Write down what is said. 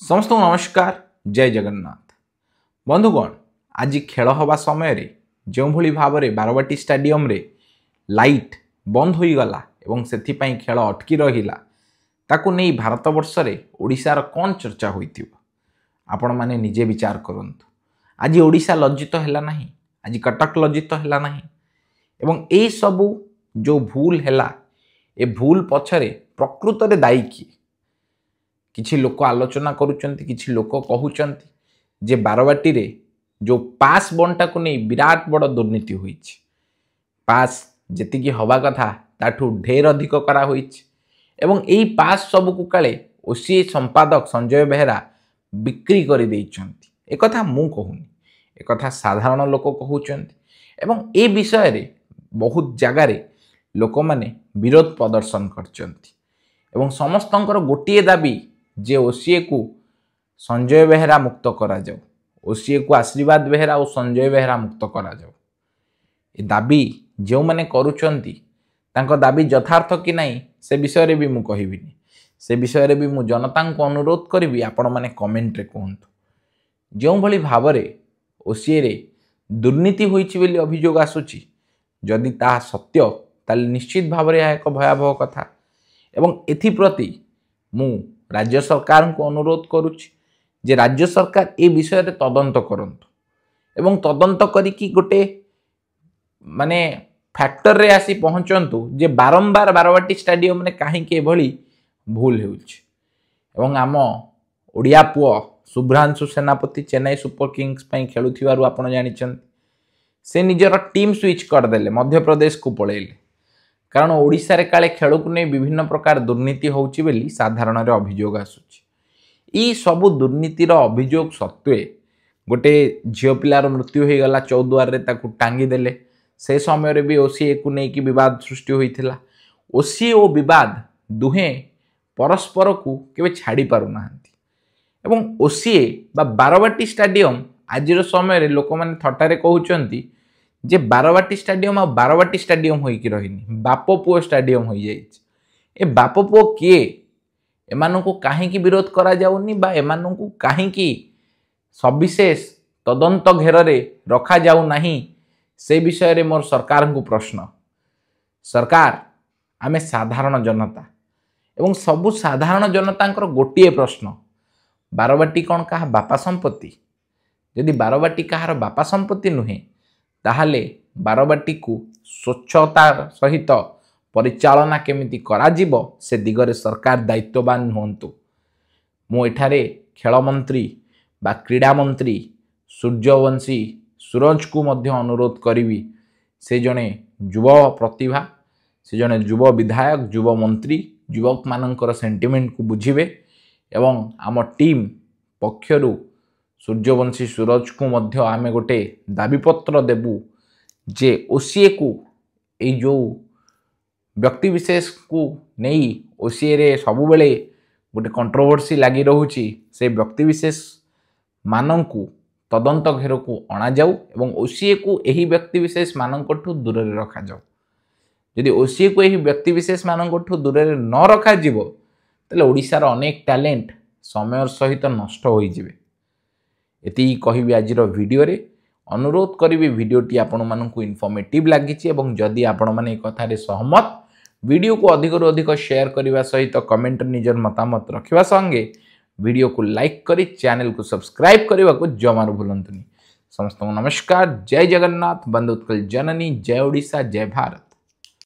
समस्त नमस्कार जय जगन्नाथ बंधुगण आज खेल हवा समय जो भली भाव में बारवाटी स्टेडियम रे लाइट बंद हो गला एवं से खेल अटकी रहिला ताकू नहीं भारत वर्ष रे ओडिशार कौन चर्चा होइथिबो आपण माने निजे विचार करंतु। आज ओडिशा लज्जित हैला नहीं, आज कटक लज्जित हैला नहीं एवं ए सबू जो भूल हैला ए भूल पछरे प्रकृत रे दायी किए किछि लोक आलोचना करुचंती, किछि लोक कहउचंती जे बारवाटी रे जो पास बंटा को नहीं विराट बड़ दुर्नीति होइछि। पास जेतिकी हवा कथा ताठू ढेर अधिक करा होइछि एवं एई पास सब को काले ओसीए संपादक संजय बेहेरा बिक्री करि देइछंती। एक कथा मु कहूनी, एक कथा साधारण लोक कहउचंती एवं ए विषय रे बहुत जगार लोक माने विरोध प्रदर्शन करचंती एवं समस्तंकर गोटिए दाबी जे ओसीए को संजय बेहेरा मुक्त करा जाओ, ओसीए को आशीर्वाद बेहेरा और संजय बेहेरा मुक्त करा जाओ। ए दाबी जो माने करूचंती तांको दाबी यथार्थ कि नहीं से विषय रे भी मु कहिबिनी, से विषय रे भी मु जनता को अनुरोध करिवि आपण माने कमेंट रे कहंतु। जो भली भाव रे ओसीए रे दुर्नीति होइछि बोली अभियोग आसुछि, जदि ता सत्य ताले निश्चित भाव रे एक भयावह कथा एवं एथि प्रति मु राज्य सरकार को अनुरोध करुछि जे राज्य सरकार ए विषय रे तदंत करंतु एवं तदंत करिकी गोटे माने फैक्टर रे आसी पहुंचंतु जे बारंबार बारवाटी स्टेडियम रे काहे के भली भूल हेउछि एवं आम ओडिया पुओ शुभ्रांशु सेनापति चेन्नई सुपर किंग्स पई खेलुथिबारु आपण जानिछन से निजर टीम स्विच कर देले, मध्य प्रदेश को पळेले कारण ओडिशा रे काले खेल को नहीं विभिन्न प्रकार दुर्नीति होउछि बेली साधारण रे अभियोग आसुछि। ई सबु दुर्नीतिर अभियोग सत्वे गोटे झियो पिलार मृत्यु हो गला चौद्वार रे ताकू टांगी देले, से समय रे भी ओसीए को नहीं कि विवाद सृष्टि होइथिला। ओसीए ओ विवाद दुहे परस्पर को केबे छाड़ी पारु नाहंती एवं ओसीए बा बारवाटी स्टेडियम आजिर समय रे लोक माने थटारे कहउचंती जे बारवाटी स्टेडियम आ बारवाटी स्टेडियम होइकी रहिनी, बाप पुओ स्टेडियम हो जाइछि। ए बाप पुओ किए एमानकु काहेकि विरोध करा जाउनी बा एमानकु काहेकि सविशेष तदंत घेर रे रखा जाउ नाही से विषय रे मोर सरकार को प्रश्न। सरकार आमे साधारण जनता एवं सबु साधारण जनतांकर गोटिए प्रश्न, बारवाटी कौन कहा बापा संपत्ति? यदि बारवाटी कहार बापा संपत्ति नुहे ताहले बारवाटी को स्वच्छता सहित परिचालना केमिति करा जीवो से दिगरे सरकार दायित्ववान होंतु। मु एठारे खेल मंत्री बा क्रीडा मंत्री सूर्यवंशी सूरज को मध्य अनुरोध करिवि, से जने युव प्रतिभा, से जने युव विधायक, युव मंत्री युवक मानकर सेंटिमेंट को बुझिबे एवं आम टीम पक्षरु सूर्यवंशी सूरज को मध्य आमे गोटे दाबीपत्र देबू जे ओसीए को ए जो व्यक्ति विशेष को नहीं ओसीए रे सबु बेले गोटे कंट्रोवर्सी लगी रहुची, से व्यक्ति विशेष मानंकु तदंत घेर को अणा जाऊ एवं ओसीए को एही व्यक्ति विशेष मानंकठु दूर रे रखा जाऊ। यदि ओसीए को एही व्यक्ति विशेष मानंकठु दूर रे न रखा जीवो तले ओडिसा रो अनेक टैलेंट समय सहित नष्ट होई जिवे। एति कहिबि आजिर वीडियो रे अनुरोध करिवि वीडियोटी आपण मानकु इन्फॉर्मेटिव लागिछि एवं जदि आपण माने ए कथा रे सहमत वीडियो को अधिक रु अधिक शेयर करबा सहित कमेंट निजर मतामत रखिबा संगे वीडियो को लाइक करी चैनल को सब्सक्राइब करबा को जमार भूलंतुनी। समस्त नमस्कार, जय जगन्नाथ, बंदे उत्कल जननी, जय ओडिशा, जय भारत।